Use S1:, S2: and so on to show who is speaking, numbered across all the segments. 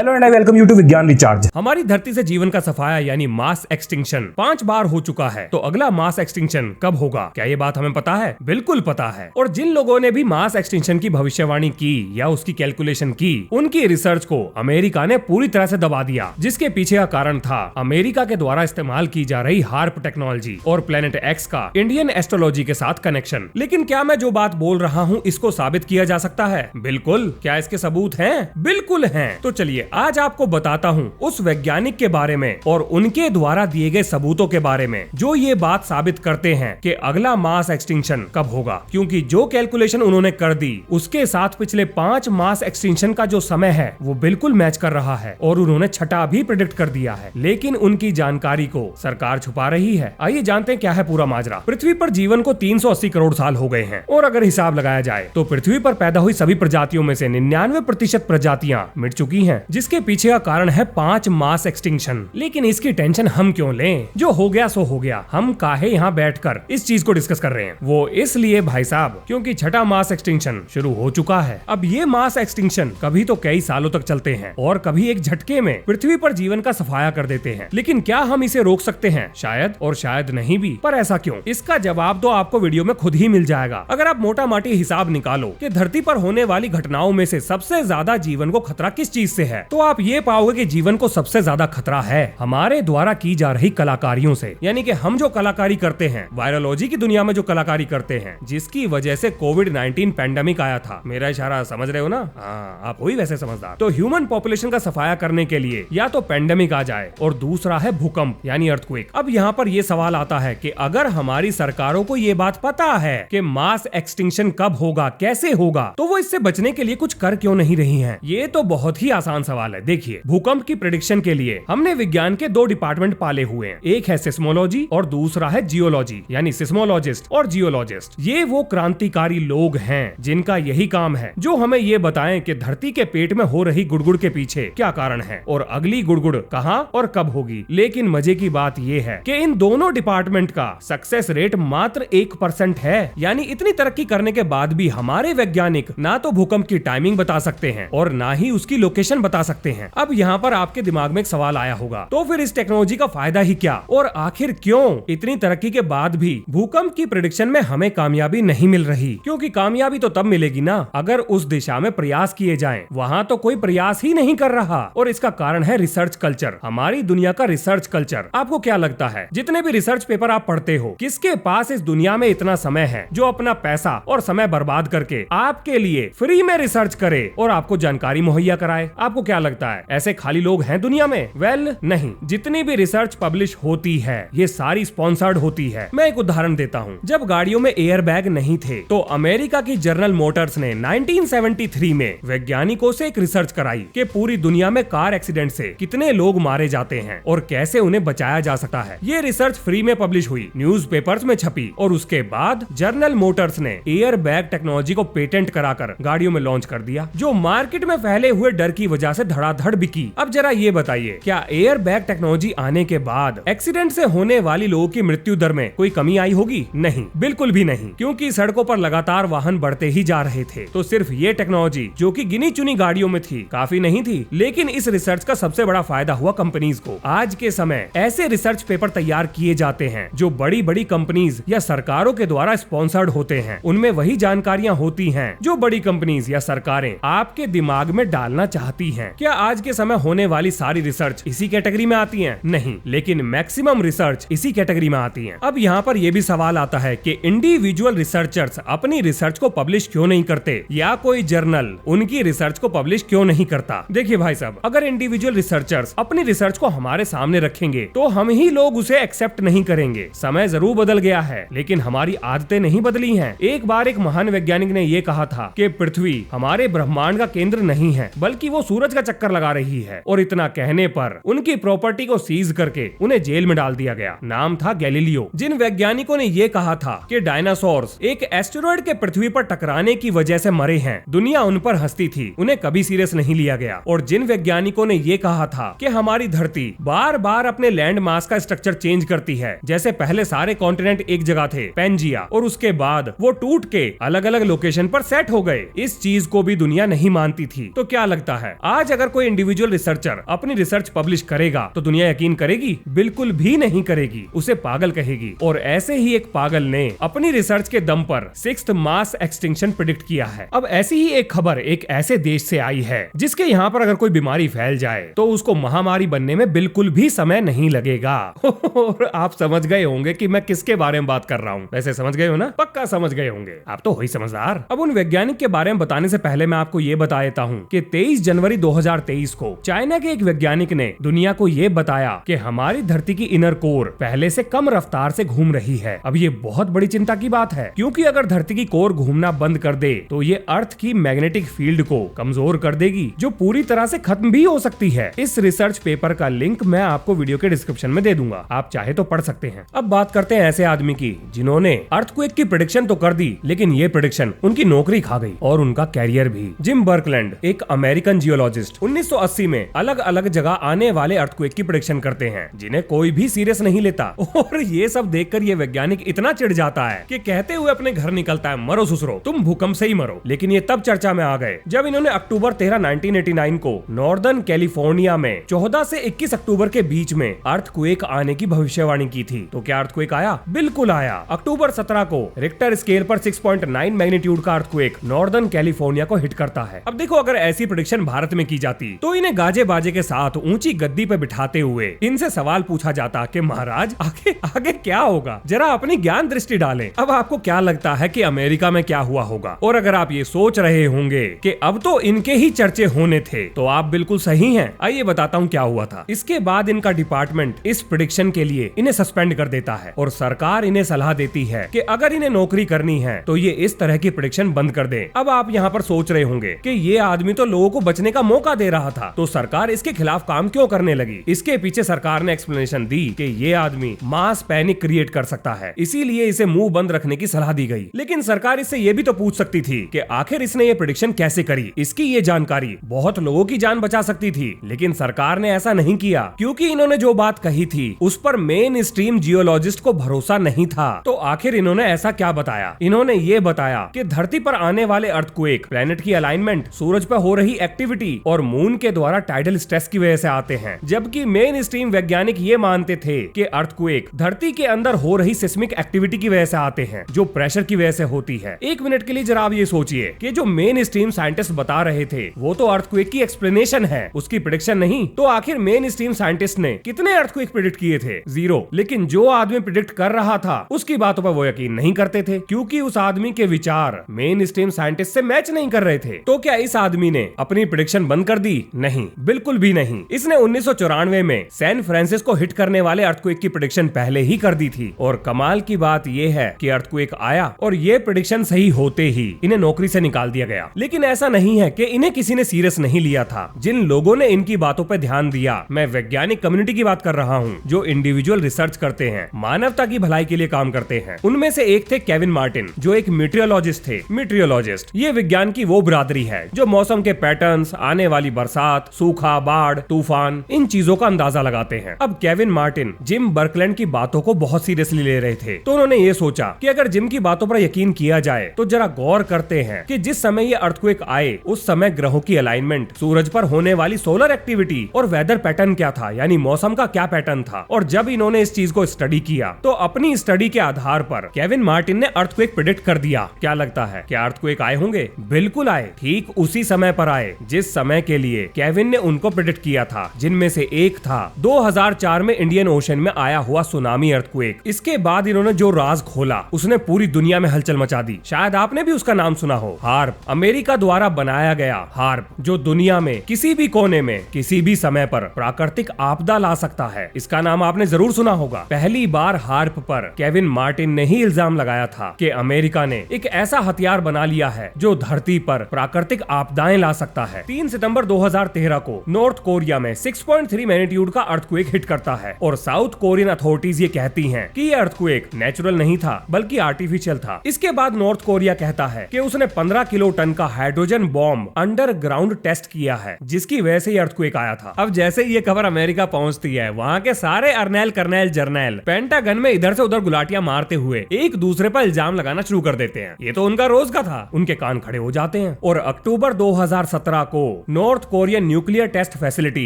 S1: Hello and I welcome you to Vigyan Recharge.
S2: हमारी धरती से जीवन का सफाया यानी मास एक्सटिंक्शन 5 बार हो चुका है, तो अगला मास एक्सटिंक्शन कब होगा? क्या ये बात हमें पता है? बिल्कुल पता है। और जिन लोगों ने भी मास एक्सटिंक्शन की भविष्यवाणी की या उसकी कैलकुलेशन की, उनकी रिसर्च को अमेरिका ने पूरी तरह से दबा दिया, जिसके पीछे का कारण था अमेरिका के द्वारा इस्तेमाल की जा रही हार्प टेक्नोलॉजी और प्लेनेट एक्स का इंडियन एस्ट्रोलॉजी के साथ कनेक्शन। लेकिन क्या मैं जो बात बोल रहा हूँ इसको साबित किया जा सकता है? बिल्कुल। क्या इसके सबूत हैं? बिल्कुल हैं। तो चलिए आज आपको बताता हूँ उस वैज्ञानिक के बारे में और उनके द्वारा दिए गए सबूतों के बारे में जो ये बात साबित करते हैं कि अगला मास एक्सटिंक्शन कब होगा। क्योंकि जो कैलकुलेशन उन्होंने कर दी उसके साथ पिछले 5 मास एक्सटिंक्शन का जो समय है वो बिल्कुल मैच कर रहा है और उन्होंने छठा भी प्रेडिक्ट कर दिया है। लेकिन उनकी जानकारी को सरकार छुपा रही है। आइए जानते हैं क्या है पूरा माजरा। पृथ्वी पर जीवन को 380 करोड़ साल हो गए हैं और अगर हिसाब लगाया जाए तो पृथ्वी पर पैदा हुई सभी प्रजातियों में से 99% प्रजातियां मिट चुकी हैं, जिसके पीछे का कारण है 5 मास एक्सटिंक्शन। लेकिन इसकी टेंशन हम क्यों लें? जो हो गया सो हो गया। हम काहे यहाँ बैठकर इस चीज को डिस्कस कर रहे हैं? वो इसलिए भाई साहब क्योंकि छठा मास एक्सटिंक्शन शुरू हो चुका है। अब ये मास एक्सटिंक्शन कभी तो कई सालों तक चलते हैं और कभी एक झटके में पृथ्वी पर जीवन का सफाया कर देते हैं। लेकिन क्या हम इसे रोक सकते हैं? शायद और शायद नहीं भी। पर ऐसा क्यों? इसका जवाब तो आपको वीडियो में खुद ही मिल जाएगा। अगर आप मोटा माटी हिसाब निकालो कि धरती पर होने वाली घटनाओं में से सबसे ज्यादा जीवन को खतरा किस चीज से है, तो आप ये पाओगे कि जीवन को सबसे ज्यादा खतरा है हमारे द्वारा की जा रही कलाकारियों से। यानी कि हम जो कलाकारी करते हैं, वायरोलॉजी की दुनिया में जो कलाकारी करते हैं, जिसकी वजह से कोविड-19 पैंडेमिक आया था। मेरा इशारा समझ रहे हो ना? हाँ, आप हुई वैसे समझदार। तो ह्यूमन पॉपुलेशन का सफाया करने के लिए या तो पैंडेमिक आ जाए और दूसरा है भूकंप यानी अर्थक्वेक। अब यहाँ पर ये सवाल आता है कि अगर हमारी सरकारों को ये बात पता है कि मास एक्सटिंक्शन कब होगा, कैसे होगा, तो वो इससे बचने के लिए कुछ कर क्यों नहीं रही हैं? ये तो बहुत ही आसान सवाल है। देखिए, भूकंप की प्रेडिक्शन के लिए हमने विज्ञान के 2 डिपार्टमेंट पाले हुए हैं। एक है सिस्मोलॉजी और दूसरा है जियोलॉजी यानी सिस्मोलॉजिस्ट और जियोलॉजिस्ट। ये वो क्रांतिकारी लोग हैं जिनका यही काम है जो हमें ये बताएं कि धरती के पेट में हो रही गुड़गुड़ के पीछे क्या कारण है और अगली गुड़गुड़ कहां और कब होगी। लेकिन मजे की बात ये है कि इन दोनों डिपार्टमेंट का सक्सेस रेट मात्र 1% है। यानी इतनी तरक्की करने के बाद भी हमारे वैज्ञानिक ना तो भूकंप की टाइमिंग बता सकते हैं और ना ही उसकी लोकेशन बता सकते हैं। अब यहाँ पर आपके दिमाग में एक सवाल आया होगा, तो फिर इस टेक्नोलॉजी का फायदा ही क्या? और आखिर क्यों इतनी तरक्की के बाद भी भूकंप की प्रेडिक्शन में हमें कामयाबी नहीं मिल रही? क्योंकि कामयाबी तो तब मिलेगी ना अगर उस दिशा में प्रयास किए जाएं। वहाँ तो कोई प्रयास ही नहीं कर रहा और इसका कारण है रिसर्च कल्चर, हमारी दुनिया का रिसर्च कल्चर। आपको क्या लगता है जितने भी रिसर्च पेपर आप पढ़ते हो, किसके पास इस दुनिया में इतना समय है जो अपना पैसा और समय बर्बाद करके आपके लिए फ्री में रिसर्च करे और आपको जानकारी मुहैया कराए? आपको क्या लगता है ऐसे खाली लोग हैं दुनिया में? वेल, नहीं। जितनी भी रिसर्च पब्लिश होती है ये सारी स्पॉन्सर्ड होती है। मैं एक उदाहरण देता हूँ। जब गाड़ियों में एयर बैग नहीं थे तो अमेरिका की जनरल मोटर्स ने 1973 में वैज्ञानिकों से एक रिसर्च कराई कि पूरी दुनिया में कार एक्सीडेंट से कितने लोग मारे जाते हैं और कैसे उन्हें बचाया जा सकता है। ये रिसर्च फ्री में पब्लिश हुई, न्यूज़पेपर्स में छपी और उसके बाद जनरल मोटर्स ने एयर बैग टेक्नोलॉजी को पेटेंट कराकर गाड़ियों में लॉन्च कर दिया, जो मार्केट में फैले हुए डर की वजह से धड़ाधड़ बिकी। अब जरा ये बताइए, क्या एयर बैग टेक्नोलॉजी आने के बाद एक्सीडेंट से होने वाली लोगों की मृत्यु दर में कोई कमी आई होगी? नहीं, बिल्कुल भी नहीं, क्योंकि सड़कों पर लगातार वाहन बढ़ते ही जा रहे थे। तो सिर्फ ये टेक्नोलॉजी जो कि गिनी चुनी गाड़ियों में थी काफी नहीं थी। लेकिन इस रिसर्च का सबसे बड़ा फायदा हुआ कंपनीज को। आज के समय ऐसे रिसर्च पेपर तैयार किए जाते हैं जो बड़ी बड़ी कंपनीज या सरकारों के द्वारा स्पॉन्सर्ड होते हैं। उनमें वही जानकारियां होती हैं जो बड़ी कंपनीज या सरकारें आपके दिमाग में डालना चाहती हैं। क्या आज के समय होने वाली सारी रिसर्च इसी कैटेगरी में आती है? नहीं, लेकिन मैक्सिमम रिसर्च इसी कैटेगरी में आती है। अब यहाँ पर यह भी सवाल आता है कि इंडिविजुअल रिसर्चर्स अपनी रिसर्च को पब्लिश क्यों नहीं करते या कोई जर्नल उनकी रिसर्च को पब्लिश क्यों नहीं करता? देखिए भाई साहब, अगर इंडिविजुअल रिसर्चर्स अपनी रिसर्च को हमारे सामने रखेंगे तो हम ही लोग उसे एक्सेप्ट नहीं करेंगे। समय जरूर बदल गया है लेकिन हमारी आदतें नहीं बदली हैं। एक बार एक महान वैज्ञानिक ने यह कहा था कि पृथ्वी हमारे ब्रह्मांड का केंद्र नहीं है बल्कि वो सूरज का चक्कर लगा रही है। और इतना कहने पर उनकी प्रॉपर्टी को सीज करके उन्हें जेल में डाल दिया गया। नाम था गैलीलियो। जिन वैज्ञानिकों ने यह कहा था कि डायनासोर्स एक एस्टेरॉयड के पृथ्वी पर टकराने की वजह से मरे हैं, दुनिया उन पर हंसती थी, उन्हें कभी सीरियस नहीं लिया गया। और जिन वैज्ञानिकों ने यह कहा था कि हमारी धरती बार बार अपने लैंड मास का स्ट्रक्चर चेंज करती है, जैसे पहले सारे कॉन्टिनेंट एक जगह थे, पेंजिया, और उसके बाद वो टूट के अलग अलग लोकेशन पर सेट हो गए, इस चीज को भी दुनिया नहीं मानती थी। तो क्या लगता है आज आज अगर कोई इंडिविजुअल रिसर्चर अपनी रिसर्च पब्लिश करेगा तो दुनिया यकीन करेगी? बिल्कुल भी नहीं करेगी, उसे पागल कहेगी। और ऐसे ही एक पागल ने अपनी रिसर्च के दम पर 6th मास एक्सटिंक्शन प्रेडिक्ट किया है। अब ऐसी ही एक खबर एक ऐसे देश से आई है जिसके यहाँ पर अगर कोई बीमारी फैल जाए तो उसको महामारी बनने में बिल्कुल भी समय नहीं लगेगा। और आप समझ गए होंगे कि मैं किसके बारे में बात कर रहा हूँ। वैसे समझ गए हो ना? पक्का समझ गए होंगे, आप तो हो ही समझदार। अब उन वैज्ञानिक के बारे में बताने से पहले मैं आपको ये बता देता हूँ कि 23 जनवरी 2023 को चाइना के एक वैज्ञानिक ने दुनिया को ये बताया कि हमारी धरती की इनर कोर पहले से कम रफ्तार से घूम रही है। अब ये बहुत बड़ी चिंता की बात है, क्योंकि अगर धरती की कोर घूमना बंद कर दे तो ये अर्थ की मैग्नेटिक फील्ड को कमजोर कर देगी, जो पूरी तरह से खत्म भी हो सकती है। इस रिसर्च पेपर का लिंक मैं आपको वीडियो के डिस्क्रिप्शन में दे दूंगा, आप चाहे तो पढ़ सकते हैं। अब बात करते हैं ऐसे आदमी की जिन्होंने अर्थक्वेक की प्रेडिक्शन तो कर दी, लेकिन ये प्रेडिक्शन उनकी नौकरी खा गई और उनका कैरियर भी। जिम बर्कलैंड एक अमेरिकन जियोलॉजिस्ट 1980 में अलग अलग जगह आने वाले अर्थक्वेक की प्रेडिक्शन करते हैं, जिन्हें कोई भी सीरियस नहीं लेता। और ये सब देखकर ये वैज्ञानिक इतना चिढ़ जाता है कि कहते हुए अपने घर निकलता है, मरो ससुरो, तुम भूकंप से ही मरो। लेकिन ये तब चर्चा में आ गए जब इन्होंने अक्टूबर 13, 1989 को नॉर्दर्न कैलिफोर्निया में 14 से 21 अक्टूबर के बीच में अर्थक्वेक आने की भविष्यवाणी की थी। तो क्या अर्थक्वेक आया? बिल्कुल आया। अक्टूबर 17 को रिक्टर स्केल पर 6.9 मैग्नीट्यूड का अर्थक्वेक नॉर्दर्न कैलिफोर्निया को हिट करता है। अब देखो, अगर ऐसी प्रेडिक्शन भारत में की जाती तो इन्हें गाजे बाजे के साथ ऊंची गद्दी पे बिठाते हुए इनसे सवाल पूछा जाता कि महाराज आगे आगे क्या होगा, जरा अपनी ज्ञान दृष्टि डालें। अब आपको क्या लगता है कि अमेरिका में क्या हुआ होगा? और अगर आप ये सोच रहे होंगे कि अब तो इनके ही चर्चे होने थे, तो आप बिल्कुल सही हैं। आइए बताता हूँ क्या हुआ था। इसके बाद इनका डिपार्टमेंट इस प्रेडिक्शन के लिए इन्हें सस्पेंड कर देता है और सरकार इन्हें सलाह देती है कि अगर इन्हें नौकरी करनी है तो ये इस तरह की प्रेडिक्शन बंद कर दें। अब आप यहाँ पर सोच रहे होंगे कि ये आदमी तो लोगों को बचने का मौका दे रहा था, तो सरकार इसके खिलाफ काम क्यों करने लगी? इसके पीछे सरकार ने एक्सप्लेनेशन दी कि ये आदमी मास पैनिक क्रिएट कर सकता है, इसीलिए इसे मुंह बंद रखने की सलाह दी गई। लेकिन सरकार इससे ये भी तो पूछ सकती थी कि आखिर इसने ये प्रेडिक्शन कैसे करी। इसकी ये जानकारी बहुत लोगों की जान बचा सकती थी, लेकिन सरकार ने ऐसा नहीं किया, क्योंकि इन्होंने जो बात कही थी उस पर मेन स्ट्रीम जियोलॉजिस्ट को भरोसा नहीं था। तो आखिर इन्होंने ऐसा क्या बताया? इन्होंने ये बताया कि धरती पर आने वाले अर्थक्वेक प्लेनेट की अलाइनमेंट, सूरज पर हो रही एक्टिविटी और मून के द्वारा टाइडल स्ट्रेस की वजह से आते हैं। जबकि मेन स्ट्रीम वैज्ञानिक ये मानते थे कि अर्थक्वेक धरती के अंदर हो रही सिस्मिक एक्टिविटी की वजह से आते हैं, जो प्रेशर की वजह से होती है। एक मिनट के लिए जरा आप ये सोचिए कि जो मेन स्ट्रीम साइंटिस्ट बता रहे थे वो तो अर्थक्वेक की एक्सप्लेनेशन है, उसकी प्रेडिक्शन नहीं। तो आखिर मेन स्ट्रीम साइंटिस्ट ने कितने अर्थक्वेक प्रेडिक्ट किए थे? 0। लेकिन जो आदमी प्रेडिक्ट कर रहा था उसकी बातों पर वो यकीन नहीं करते थे, क्योंकि उस आदमी के विचार मेन स्ट्रीम साइंटिस्ट से मैच नहीं कर रहे थे। तो क्या इस आदमी ने अपनी प्रेडिक्शन बंद कर दी? नहीं, बिल्कुल भी नहीं। इसने 1994 में सैन फ्रांसिस्को हिट करने वाले अर्थक्वेक की प्रेडिक्शन पहले ही कर दी थी। और कमाल की बात यह है कि अर्थक्वेक आया और ये प्रेडिक्शन सही होते ही इन्हें नौकरी से निकाल दिया गया। लेकिन ऐसा नहीं है कि इन्हें किसी ने सीरियस नहीं लिया था। जिन लोगों ने इनकी बातों पर ध्यान दिया, मैं वैज्ञानिक कम्युनिटी की बात कर रहा हूँ, जो इंडिविजुअल रिसर्च करते हैं, मानवता की भलाई के लिए काम करते हैं। उनमें से एक थे केविन मार्टिन, जो एक मीटियोलॉजिस्ट थे। मीटियोलॉजिस्ट ये विज्ञान की वो बिरादरी है जो मौसम के पैटर्न्स, आने वाली बरसात, सूखा, बाढ़, तूफान, इन चीजों का अंदाजा लगाते हैं। अब केविन मार्टिन जिम बर्कलैंड की बातों को बहुत सीरियसली ले रहे थे, तो उन्होंने ये सोचा कि अगर जिम की बातों पर यकीन किया जाए तो जरा गौर करते हैं कि जिस समय ये अर्थक्वेक आए उस समय ग्रहों की अलाइनमेंट, सूरज पर होने वाली सोलर एक्टिविटी और वेदर पैटर्न क्या था, यानी मौसम का क्या पैटर्न था। और जब इन्होंने इस चीज को स्टडी किया तो अपनी स्टडी के आधार पर केविन मार्टिन ने अर्थक्वेक प्रेडिक्ट कर दिया। क्या लगता है, क्या अर्थक्वेक आए होंगे? बिल्कुल आए, ठीक उसी समय पर आए जिस समय के लिए केविन ने उनको प्रेडिक्ट किया था, जिनमें से एक था 2004 में इंडियन ओशन में आया हुआ सुनामी अर्थक्वेक। इसके बाद इन्होंने जो राज खोला उसने पूरी दुनिया में हलचल मचा दी। शायद आपने भी उसका नाम सुना हो, हार्प। अमेरिका द्वारा बनाया गया हार्प, जो दुनिया में किसी भी कोने में किसी भी समय पर प्राकृतिक आपदा ला सकता है। इसका नाम आपने जरूर सुना होगा। पहली बार हार्प पर केविन मार्टिन ने ही इल्जाम लगाया था कि अमेरिका ने एक ऐसा हथियार बना लिया है जो धरती पर प्राकृतिक आपदाएं ला सकता है। 3 सितंबर 2013 को नॉर्थ कोरिया में 6.3 मैग्नीट्यूड का अर्थक्वेक हिट करता है और साउथ कोरियन अथॉरिटीज ये कहती हैं कि ये अर्थक्वेक नेचुरल नहीं था बल्कि आर्टिफिशियल था। इसके बाद नॉर्थ कोरिया कहता है कि उसने 15 किलो टन का हाइड्रोजन बॉम्ब अंडरग्राउंड टेस्ट किया है, जिसकी वजह से ये अर्थक्वेक आया था। अब जैसे ये खबर अमेरिका पहुंचती है, वहाँ के सारे अर्नेल, कर्नेल, जर्नैल पेंटागन में इधर से उधर गुलाटियां मारते हुए एक दूसरे पर इल्जाम लगाना शुरू कर देते हैं। ये तो उनका रोज का था, उनके कान खड़े हो जाते हैं। और अक्टूबर 2017 को North Korean nuclear test facility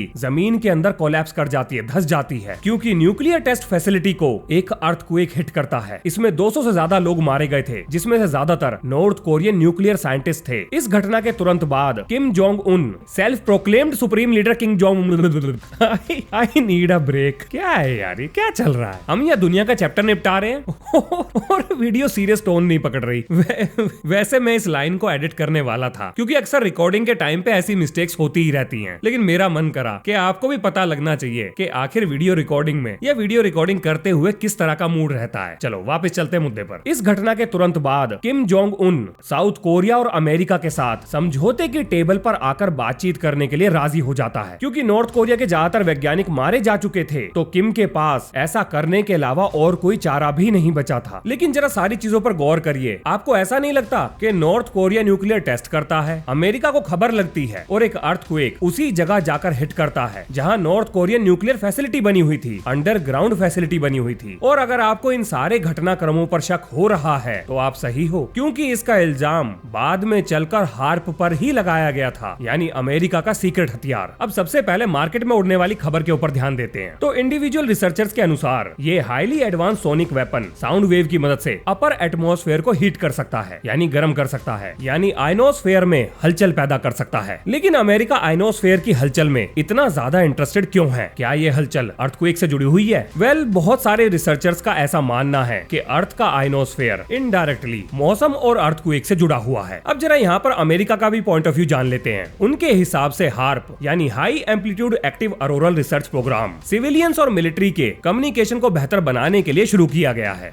S2: जमीन के अंदर कोलैप्स कर जाती है, धस जाती है, क्योंकि न्यूक्लियर टेस्ट फैसिलिटी को एक अर्थक्वेक हिट करता है। इसमें 200 से ज्यादा लोग मारे गए थे, जिसमें से ज्यादातर नॉर्थ कोरियन न्यूक्लियर साइंटिस्ट थे। इस घटना के तुरंत बाद Kim Jong Un, self proclaimed supreme leader Kim Jong I need a break. क्या है यार, ये क्या चल रहा है? हम यह दुनिया का चैप्टर निपटा रहे हैं और वीडियो सीरियस टोन नहीं पकड़ रही। वैसे मैं इस लाइन को एडिट करने वाला था, क्योंकि अक्सर रिकॉर्डिंग के टाइम पे ऐसी मिस्टेक्स होती ही रहती हैं। लेकिन मेरा मन करा कि आपको भी पता लगना चाहिए कि आखिर वीडियो रिकॉर्डिंग में या वीडियो रिकॉर्डिंग करते हुए किस तरह का मूड रहता है। चलो वापस चलते मुद्दे पर। इस घटना के तुरंत बाद किम जोंग उन साउथ कोरिया और अमेरिका के साथ समझौते की टेबल पर आकर बातचीत करने के लिए राजी हो जाता है। क्योंकि नॉर्थ कोरिया के ज्यादातर वैज्ञानिक मारे जा चुके थे, तो किम के पास ऐसा करने के अलावा और कोई चारा भी नहीं बचा था। लेकिन जरा सारी चीजों पर गौर करिए, आपको ऐसा नहीं लगता कि नॉर्थ कोरिया न्यूक्लियर टेस्ट करता है, अमेरिका को खबर लगती है और एक अर्थक्वेक उसी जगह जाकर हिट करता है जहां नॉर्थ कोरियन न्यूक्लियर फैसिलिटी बनी हुई थी, अंडरग्राउंड फैसिलिटी बनी हुई थी। और अगर आपको इन सारे घटनाक्रमों पर शक हो रहा है तो आप सही हो, क्योंकि इसका इल्जाम बाद में चलकर हार्प पर ही लगाया गया था, यानी अमेरिका का सीक्रेट हथियार। अब सबसे पहले मार्केट में उड़ने वाली खबर के ऊपर ध्यान देते हैं। तो इंडिविजुअल रिसर्चर्स के अनुसार ये highly advance sonic weapon sound wave की मदद से अपर एटमॉस्फेयर को हीट कर सकता है, यानी गर्म कर सकता है, यानी आयनोस्फेयर में हलचल पैदा कर सकता है। लेकिन अमेरिका आयनोस्फेयर की हलचल में इतना ज्यादा इंटरेस्टेड क्यों है? क्या ये हलचल अर्थक्वेक से जुड़ी हुई है? वेल, बहुत सारे रिसर्चर्स का ऐसा मानना है कि अर्थ का आयनोस्फेयर इनडायरेक्टली मौसम और अर्थक्वेक से जुड़ा हुआ है। अब जरा यहाँ पर अमेरिका का भी पॉइंट ऑफ व्यू जान लेते हैं। उनके हिसाब से हार्प यानी high amplitude active auroral research program civilians और मिलिट्री के कम्युनिकेशन को बेहतर बनाने के लिए शुरू किया गया है।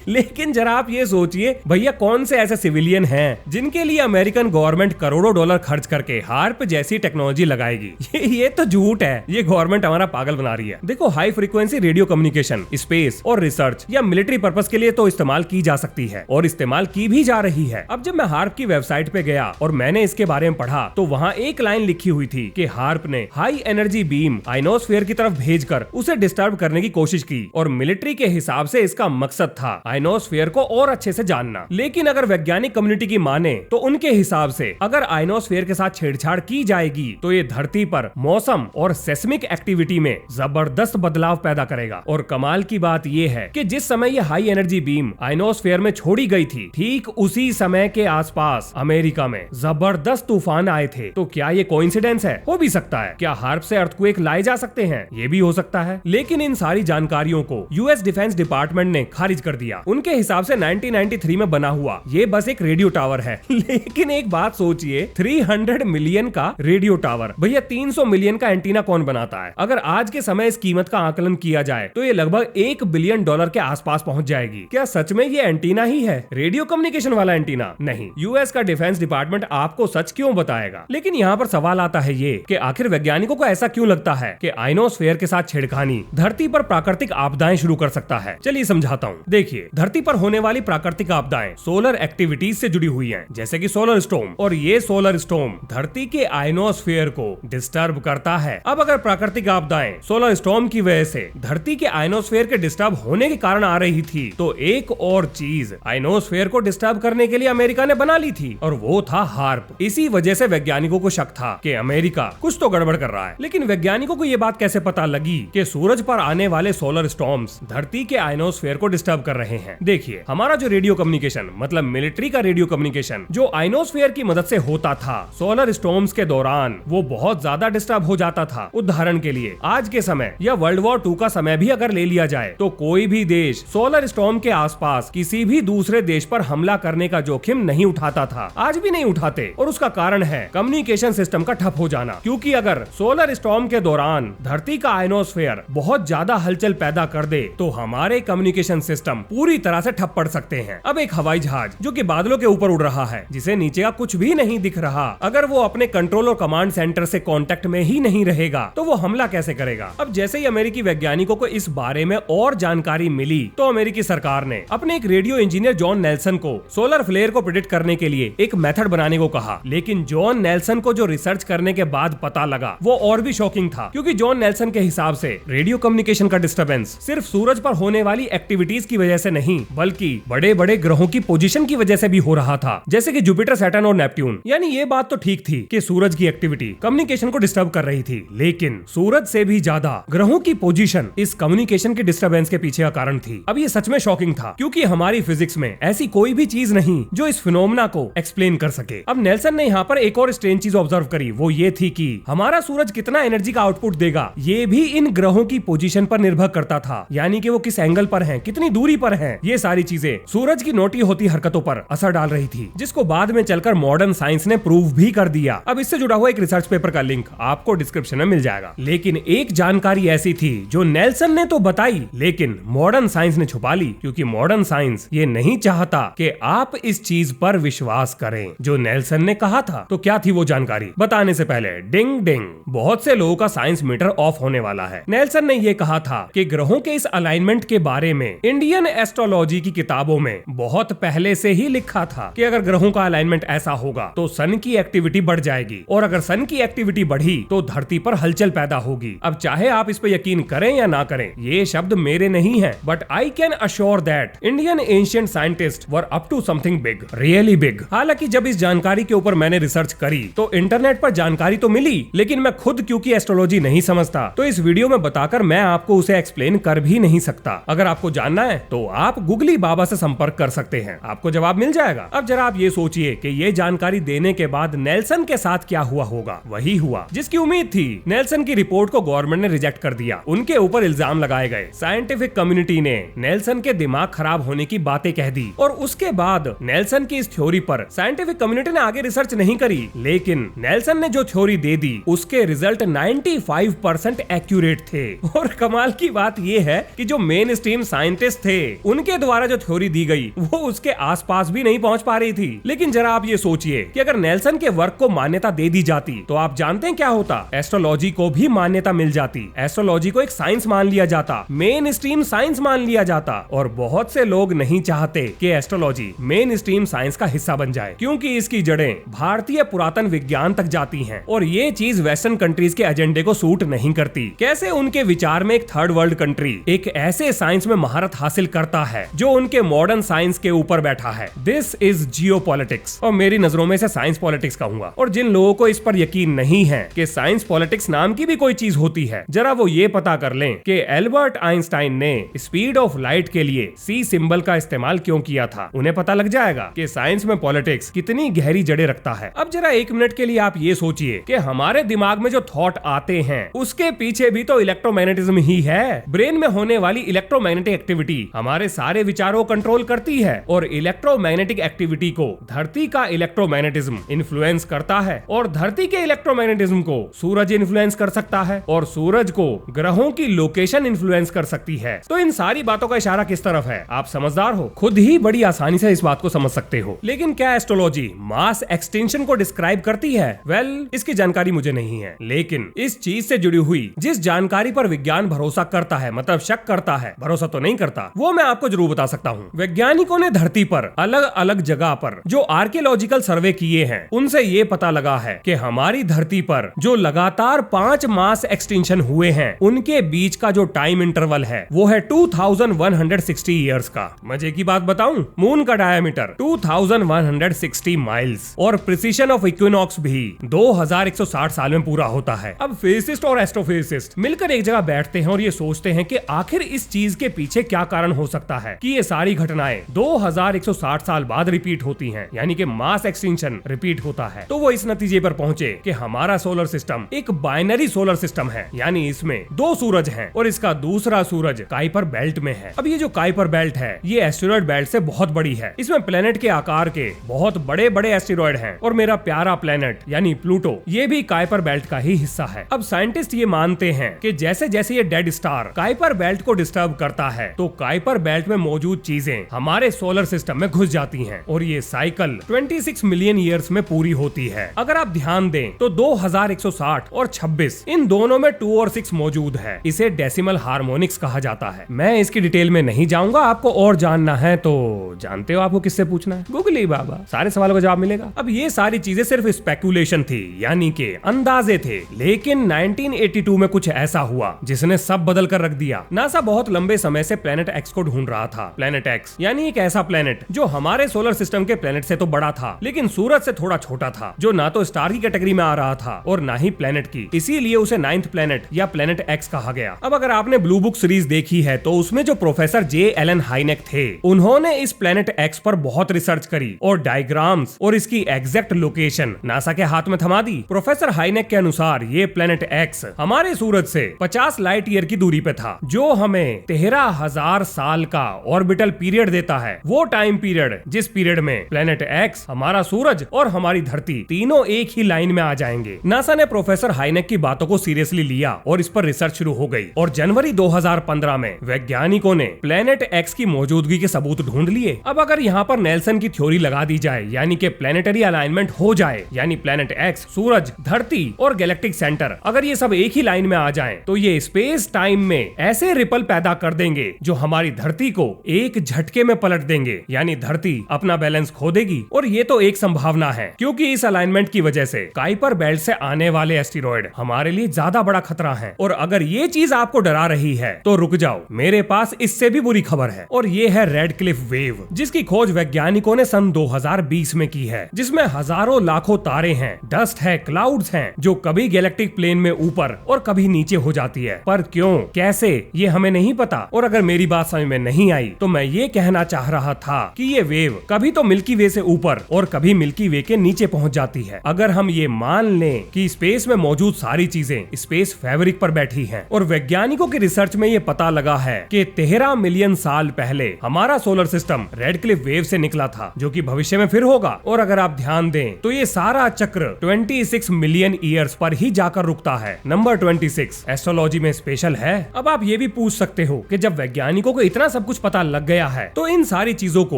S2: लेकिन जरा आप ये सोचिए, भैया कौन से ऐसे सिविलियन हैं जिनके लिए अमेरिकन गवर्नमेंट करोड़ों डॉलर खर्च करके हार्प जैसी टेक्नोलॉजी लगाएगी? ये तो झूठ है, ये गवर्नमेंट हमारा पागल बना रही है। देखो, high frequency radio communication space और रिसर्च या मिलिट्री पर्पस के लिए तो इस्तेमाल की जा सकती है और इस्तेमाल की भी जा रही है। अब जब मैं हार्प की वेबसाइट पे गया और मैंने इसके बारे में पढ़ा तो वहाँ एक लाइन लिखी हुई थी कि हार्प ने हाई एनर्जी बीम आयनोस्फेयर की तरफ भेजकर उसे डिस्टर्ब करने की कोशिश की और मिलिट्री के हिसाब से इसका मकसद था आयनोस्फेयर को और अच्छे से जानना। लेकिन अगर वैज्ञानिक कम्युनिटी की माने तो उनके हिसाब से अगर आयनोस्फेयर के साथ छेड़छाड़ की जाएगी तो ये धरती पर मौसम और सेस्मिक एक्टिविटी में जबरदस्त बदलाव पैदा करेगा। और कमाल की बात ये है कि जिस समय ये हाई एनर्जी बीम आयनोस्फेयर में छोड़ी गई थी, ठीक उसी समय के आसपास अमेरिका में जबरदस्त तूफान आए थे। तो क्या ये कोइंसिडेंस है? हो भी सकता है। क्या हार्प से अर्थक्वेक लाए जा सकते हैं? ये भी हो सकता है। लेकिन इन सारी जानकारियों को यूएस डिफेंस डिपार्टमेंट ने खारिज कर दिया। उनके हिसाब से 1993 में बना हुआ ये बस एक रेडियो टावर है। लेकिन एक बात सोचिए, 300 मिलियन का रेडियो टावर, भैया 300 मिलियन का एंटीना कौन बनाता है? अगर आज के समय इस कीमत का आकलन किया जाए तो ये लगभग $1 बिलियन के आसपास पहुंच जाएगी। क्या सच में ये एंटीना ही है, रेडियो कम्युनिकेशन वाला एंटीना? नहीं, यूएस का डिफेंस डिपार्टमेंट आपको सच क्यों बताएगा? लेकिन यहाँ पर सवाल आता है ये कि आखिर वैज्ञानिकों को ऐसा क्यों लगता है कि आयनोस्फेयर के साथ छेड़खानी धरती पर प्राकृतिक आपदाएं शुरू कर सकता है? चलिए समझाता हूँ। देखिए, धरती पर होने वाली प्राकृतिक आपदाएं सोलर एक्टिविटीज से जुड़ी हुई हैं, जैसे कि सोलर स्टॉर्म, और ये सोलर स्टॉर्म धरती के आयनोस्फेयर को डिस्टर्ब करता है। अब अगर प्राकृतिक आपदाएं सोलर स्टॉर्म की वजह से धरती के आयनोस्फेयर के डिस्टर्ब होने के कारण आ रही थी, तो एक और चीज आयनोस्फेयर को डिस्टर्ब करने के लिए अमेरिका ने बना ली थी, और वो था हार्प। इसी वजह से वैज्ञानिकों को शक था कि अमेरिका कुछ तो गड़बड़ कर रहा है। लेकिन वैज्ञानिकों को ये बात कैसे पता लगी कि सूरज पर आने वाले सोलर स्टॉर्म्स धरती के आयनोस्फेयर को डिस्टर्ब कर रहे हैं? देखिए, हमारा जो रेडियो कम्युनिकेशन मतलब मिलिट्री का रेडियो कम्युनिकेशन जो आयनोस्फेयर की मदद से होता था, सोलर स्टॉर्म्स के दौरान वो बहुत ज्यादा डिस्टर्ब हो जाता था। उदाहरण के लिए आज के समय या वर्ल्ड वॉर 2 का समय भी अगर ले लिया जाए तो कोई भी देश सोलर स्टॉर्म के आसपास किसी भी दूसरे देश पर हमला करने का जोखिम नहीं उठाता था, आज भी नहीं उठाते। और उसका कारण है कम्युनिकेशन सिस्टम का ठप हो जाना। क्योंकि अगर सोलर स्टॉर्म के दौरान धरती का आयनोस्फेयर बहुत ज्यादा हलचल पैदा कर दे तो हमारे कम्युनिकेशन सिस्टम पूरी तरह से ठप पड़ सकते हैं। अब एक हवाई जहाज जो कि बादलों के ऊपर उड़ रहा है, जिसे नीचे का कुछ भी नहीं दिख रहा, अगर वो अपने कंट्रोल और कमांड सेंटर से कांटेक्ट में ही नहीं रहेगा तो वो हमला कैसे करेगा? अब जैसे ही अमेरिकी वैज्ञानिकों को इस बारे में और जानकारी मिली तो अमेरिकी सरकार ने अपने एक रेडियो इंजीनियर जॉन नेल्सन को सोलर फ्लेयर को प्रेडिक्ट करने के लिए एक मेथड बनाने को कहा। लेकिन जॉन नेल्सन को जो रिसर्च करने के बाद पता लगा वो और भी शॉकिंग था, क्योंकि जॉन नेल्सन के हिसाब से रेडियो कम्युनिकेशन का डिस्टर्बेंस सिर्फ सूरज पर होने वाली एक्टिविटीज की वजह से नहीं, बल्कि बड़े बड़े ग्रहों की पोजीशन की वजह से भी हो रहा था, जैसे कि जुपिटर, सैटर्न और नेपट्यून। यानी ये बात तो ठीक थी कि सूरज की एक्टिविटी कम्युनिकेशन को डिस्टर्ब कर रही थी, लेकिन सूरज से भी ज्यादा ग्रहों की पोजीशन इस कम्युनिकेशन के डिस्टर्बेंस के पीछे का कारण थी। अब ये सच में शॉकिंग था, क्योंकि हमारी फिजिक्स में ऐसी कोई भी चीज नहीं जो इस फिनोमेना को एक्सप्लेन कर सके। अब नेल्सन ने यहाँ पर एक और स्ट्रेंज चीज ऑब्जर्व करी, वो ये थी कि हमारा सूरज कितना एनर्जी का आउटपुट देगा ये भी इन ग्रहों की पोजीशन पर निर्भर करता था, यानी कि वो किस एंगल पर हैं, कितनी दूरी पर हैं। ये सारी चीजें सूरज की नोटी होती हरकतों पर असर डाल रही थी, जिसको बाद में चलकर मॉडर्न साइंस ने प्रूव भी कर दिया। अब इससे जुड़ा हुआ एक रिसर्च पेपर का लिंक आपको डिस्क्रिप्शन में मिल जाएगा। लेकिन एक जानकारी ऐसी थी जो नेल्सन ने तो बताई, लेकिन मॉडर्न साइंस ने छुपा ली, क्योंकि मॉडर्न साइंस ये नहीं चाहता कि आप इस चीज पर विश्वास करें जो नेल्सन ने कहा था। तो क्या थी वो जानकारी, बताने से पहले डिंग डिंग, बहुत से लोगों का साइंस मीटर ऑफ होने वाला है। नेल्सन ने ये कहा था कि ग्रहों के इस अलाइनमेंट के बारे में इंडियन एस्ट्रोलॉजी की किताबों में बहुत पहले से ही लिखा था कि अगर ग्रहों का अलाइनमेंट ऐसा होगा तो सन की एक्टिविटी बढ़ जाएगी, और अगर सन की एक्टिविटी बढ़ी तो धरती पर हलचल पैदा होगी। अब चाहे आप इस पे यकीन करें या ना करें, ये शब्द मेरे नहीं है, but I can assure that Indian ancient scientist were up to something big, really big. हालांकि जब इस जानकारी के ऊपर मैंने रिसर्च करी तो इंटरनेट पर जानकारी तो मिली, लेकिन मैं खुद क्योंकि एस्ट्रोलॉजी नहीं समझता तो इस वीडियो में बताकर मैं आपको उसे एक्सप्लेन कर भी नहीं सकता। अगर आपको जानना है तो आप गुगली बाबा से संपर्क कर सकते हैं, आपको जवाब मिल जाएगा। अब जरा आप ये सोचिए कि ये जानकारी देने के बाद नेल्सन के साथ क्या हुआ होगा। वही हुआ जिसकी उम्मीद थी। नेल्सन की रिपोर्ट को गवर्नमेंट ने रिजेक्ट कर दिया, उनके ऊपर इल्जाम लगाए गए। साइंटिफिक कम्युनिटी ने नेल्सन के दिमाग खराब होने की बातें कह दी, और उसके बाद नेल्सन की इस थ्योरी पर साइंटिफिक कम्युनिटी ने आगे रिसर्च नहीं करी। लेकिन नेल्सन ने जो थ्योरी दे दी उसके रिजल्ट 95% एक्यूरेट थे। और कमाल की बात यह है कि जो मेन स्ट्रीम साइंटिस्ट थे उनके द्वारा जो थ्योरी दी गई वो उसके आसपास भी नहीं पहुंच पा रही थी। लेकिन जरा आप ये सोचिए कि अगर नेल्सन के वर्क को मान्यता दे दी जाती तो आप जानते हैं क्या होता, एस्ट्रोलॉजी को भी मान्यता मिल जाती। एस्ट्रोलॉजी को एक साइंस मान लिया जाता, मेन स्ट्रीम साइंस मान लिया जाता। और बहुत से लोग नहीं चाहते कि एस्ट्रोलॉजी मेन स्ट्रीम साइंस का हिस्सा बन जाए, क्योंकि इसकी जड़ें भारतीय पुरातन विज्ञान तक जाती हैं, और ये चीज वेस्टर्न कंट्रीज के एजेंडे को सूट नहीं करती। कैसे उनके विचार में एक थर्ड वर्ल्ड कंट्री एक ऐसे साइंस में महारत हासिल करता है जो उनके मॉडर्न साइंस के ऊपर बैठा है। दिस इज जियोपॉलिटिक्स, और मेरी नजरों में इसे साइंस पॉलिटिक्स कहूंगा। और जिन लोगों को इस पर यकीन नहीं है कि साइंस पॉलिटिक्स नाम की भी कोई चीज होती है, जरा वो ये पता कर लें कि एल्बर्ट आइंस्टाइन ने स्पीड ऑफ लाइट के लिए सी सिंबल का इस्तेमाल क्यों किया था। उन्हें पता लग जाएगा कि साइंस में पॉलिटिक्स कितनी गहरी जड़ें रखता है। अब जरा एक मिनट के लिए आप ये सोचिए कि हमारे दिमाग में जो थॉट आते हैं उसके पीछे भी तो इलेक्ट्रोमैग्नेटिज्म ही है। ब्रेन में होने वाली इलेक्ट्रोमैग्नेटिक एक्टिविटी हमारे सारे विचारों को कंट्रोल करती है, और इलेक्ट्रोमैग्नेटिक एक्टिविटी को धरती का इलेक्ट्रोमैग्नेटिज्म इन्फ्लुएंस करता है, और धरती के इलेक्ट्रोमैग्नेटिज्म को सूरज इन्फ्लुएंस कर सकता है, और सूरज को ग्रहों की लोकेशन इन्फ्लुएंस कर सकती है। तो इन सारी बातों का इशारा किस तरफ है? आप समझदार हो, खुद ही बड़ी आसानी से इस बात को समझ सकते हो। लेकिन क्या एस्ट्रोलॉजी मास एक्सटेंशन को डिस्क्राइब करती है? वेल, इसकी जानकारी मुझे नहीं है, लेकिन इस चीज से जुड़ी हुई जिस जानकारी पर विज्ञान भरोसा करता है, मतलब शक करता है, भरोसा तो नहीं करता, वो मैं आपको जरूर बता सकता हूँ। वैज्ञानिकों ने धरती पर अलग अलग जगह पर जो आर्कियोलॉजिकल सर्वे किए हैं उनसे ये पता लगा है कि हमारी धरती पर जो लगातार 5 मास एक्सटेंशन हुए हैं उनके बीच का जो टाइम इंटरवल है वो है 2160 ईयर्स का। मजे की बात बताऊं, मून का डायमीटर 2160 माइल्स, और प्रिसीशन ऑफ इक्विनॉक्स भी 2160 साल में पूरा होता है। अब फिजिसिस्ट और एस्ट्रोफिजिसिस्ट मिलकर एक जगह बैठते हैं और ये सोचते हैं कि आखिर इस चीज के पीछे क्या कारण हो सकता है कि ये सारी घटनाएं 2160 साल बाद रिपीट होती हैं, यानी कि मास एक्सटेंशन रिपीट होता है। तो वो इस नतीजे पर पहुंचे कि हमारा सोलर सिस्टम एक बाइनरी सोलर सिस्टम है, यानी इसमें 2 सूरज हैं और इसका दूसरा सूरज काइपर बेल्ट में है। अब ये जो काइपर बेल्ट है ये एस्टेरॉयड बेल्ट से बहुत बड़ी है, इसमें प्लेनेट के आकार के बहुत बड़े बड़े एस्टेरॉयड हैं, और मेरा प्यारा प्लेनेट यानी प्लूटो ये भी काइपर बेल्ट का ही हिस्सा है। अब साइंटिस्ट ये मानते हैं कि जैसे जैसे ये डेड स्टार काइपर बेल्ट को डिस्टर्ब करता है तो काइपर बेल्ट में मौजूद चीजें हमारे सोलर सिस्टम में घुस जाती हैं, और ये साइकिल 26 मिलियन ईयर्स में पूरी होती है। अगर आप ध्यान दें तो 2160 और 26 इन दोनों में 2 और 6 मौजूद है। इसे डेसिमल हार्मोनिक्स कहा जाता है। मैं इसकी डिटेल में नहीं जाऊंगा, आपको और जानना है तो जानते हो आपको किससे पूछना है, गूगली बाबा, सारे सवालों का जवाब मिलेगा। अब ये सारी चीजें सिर्फ स्पेकुलेशन थी, यानी कि अंदाजे थे, लेकिन 1982 में कुछ ऐसा हुआ जिसने सब बदल कर रख दिया। नासा बहुत लंबे समय से प्लेनेट एक्स को ढूंढ रहा था। प्लेनेट एक्स यानी एक ऐसा प्लेनेट जो हमारे सोलर सिस्टम के प्लेनेट से तो बड़ा था लेकिन सूरज से थोड़ा छोटा था, जो ना तो स्टार की कैटेगरी में आ रहा था और ना ही प्लेनेट की, इसीलिए उसे 9th प्लेनेट या प्लेनेट एक्स कहा गया। अब अगर आपने ब्लू बुक सीरीज देखी है तो उसमें जो प्रोफेसर जे एलन हाइनेक थे, उन्होंने इस प्लेनेट एक्स पर बहुत रिसर्च करी और डायग्राम्स और इसकी एग्जैक्ट लोकेशन नासा के हाथ में थमा दी। प्रोफेसर हाइनेक के अनुसार ये प्लेनेट एक्स हमारे सूरज से 50 लाइट ईयर की दूरी पे था, जो हमें 13,000 साल का ऑर्बिटल पीरियड देता है। वो टाइम पीरियड जिस पीरियड में प्लेनेट एक्स, हमारा सूरज और हमारी धरती तीनों एक ही लाइन में आ जाएंगे। नासा ने प्रोफेसर हाइनेक की बातों को सीरियसली लिया और इस पर रिसर्च शुरू हो गई और जनवरी 2015 में वैज्ञानिकों ने प्लेनेट एक्स की मौजूदगी के सबूत ढूंढ लिए। अब अगर यहाँ पर नेल्सन की थ्योरी लगा दी जाए, यानी कि प्लेनेटरी अलाइनमेंट हो जाए, यानी प्लेनेट एक्स, सूरज, धरती और गैलेक्टिक सेंटर अगर ये सब एक ही लाइन में आ जाएं, तो ये स्पेस टाइम में ऐसे रिपल पैदा कर देंगे जो हमारी धरती को एक झटके में पलट देंगे, यानी धरती अपना बैलेंस खो देगी। और ये तो एक संभावना है, क्योंकि इस अलाइनमेंट की वजह से काइपर बेल्ट से आने वाले एस्टेरॉयड हमारे लिए ज्यादा बड़ा खतरा है। और अगर ये चीज आपको डरा रही है तो रुक जाओ, मेरे पास इससे भी बुरी खबर है, और ये है रेड क्लिफ वेव, जिसकी खोज वैज्ञानिकों ने सन 2020 में की है, जिसमें हजारों लाखों तारे हैं, डस्ट है, क्लाउड्स हैं, जो कभी गैलेक्टिक प्लेन में ऊपर और कभी नीचे हो जाती है। पर क्यों, कैसे, ये हमें नहीं पता। और अगर मेरी बात समझ में नहीं आई तो मैं ये कहना चाह रहा था कि ये वेव कभी तो मिल्की वे से ऊपर और कभी मिल्की वे के नीचे पहुंच जाती है। अगर हम ये मान लें कि स्पेस में मौजूद सारी चीजें स्पेस फैब्रिक पर बैठी हैं, और वैज्ञानिकों की रिसर्च में ये पता लगा है कि 13 मिलियन साल पहले हमारा solar system red Cliff wave से निकला था, जो कि भविष्य में फिर होगा। और अगर आप ध्यान दें तो ये सारा चक्र 26 मिलियन ईयर्स पर ही जाकर रुकता है। नंबर 26 एस्ट्रोलॉजी में स्पेशल है। अब आप ये भी पूछ सकते हो कि जब वैज्ञानिकों को इतना सब कुछ पता लग गया है तो इन सारी चीजों को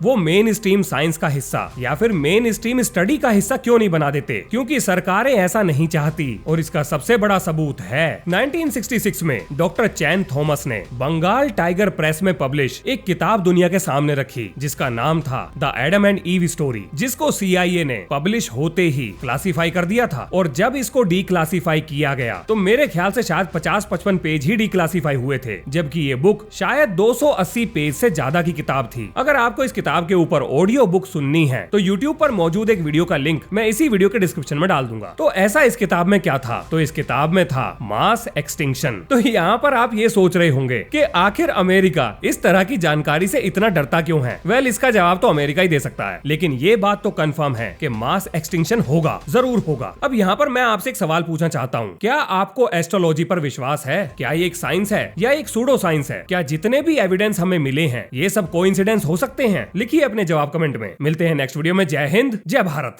S2: वो मेन स्ट्रीम साइंस का हिस्सा या फिर मेन स्ट्रीम स्टडी का हिस्सा क्यों नहीं बना देते? क्योंकि सरकारें ऐसा नहीं चाहती। और इसका सबसे बड़ा सबूत है 1966 में डॉक्टर चैन थॉमस ने बंगाल टाइगर प्रेस में पब्लिश एक किताब दुनिया के सामने रखी, जिसका नाम था the Adam and ewe story, जिसको CIA ने पब्लिश होते ही क्लासिफाई कर दिया था। और जब इसको डीक्लासिफाई किया गया तो मेरे ख्याल से शायद 50-55 पेज ही डीक्लासिफाई हुए थे, जबकि ये बुक शायद 280 पेज से ज्यादा की किताब थी। अगर आपको इस किताब के ऊपर ऑडियो बुक सुननी है तो YouTube पर मौजूद एक वीडियो का लिंक मैं इसी वीडियो के डिस्क्रिप्शन में डाल दूंगा। तो ऐसा इस किताब में क्या था? तो इस किताब में था मास एक्सटिंक्शन। तो यहाँ पर आप ये सोच रहे होंगे कि आखिर अमेरिका इस तरह की जानकारी से इतना डरता क्यों है? वेल, इसका जवाब तो अमेरिका ही दे सकता है, लेकिन ये बात तो कंफर्म है कि मास एक्सटिंक्शन होगा, जरूर होगा। अब यहाँ पर मैं आपसे एक सवाल पूछना चाहता हूँ, क्या आपको एस्ट्रोलॉजी पर विश्वास है? क्या ये एक साइंस है या एक सूडो साइंस है? क्या जितने भी एविडेंस हमें मिले हैं ये सब कोइंसिडेंस हो सकते हैं? लिखिए अपने जवाब कमेंट में। मिलते हैं नेक्स्ट वीडियो में। जय हिंद, जय भारत।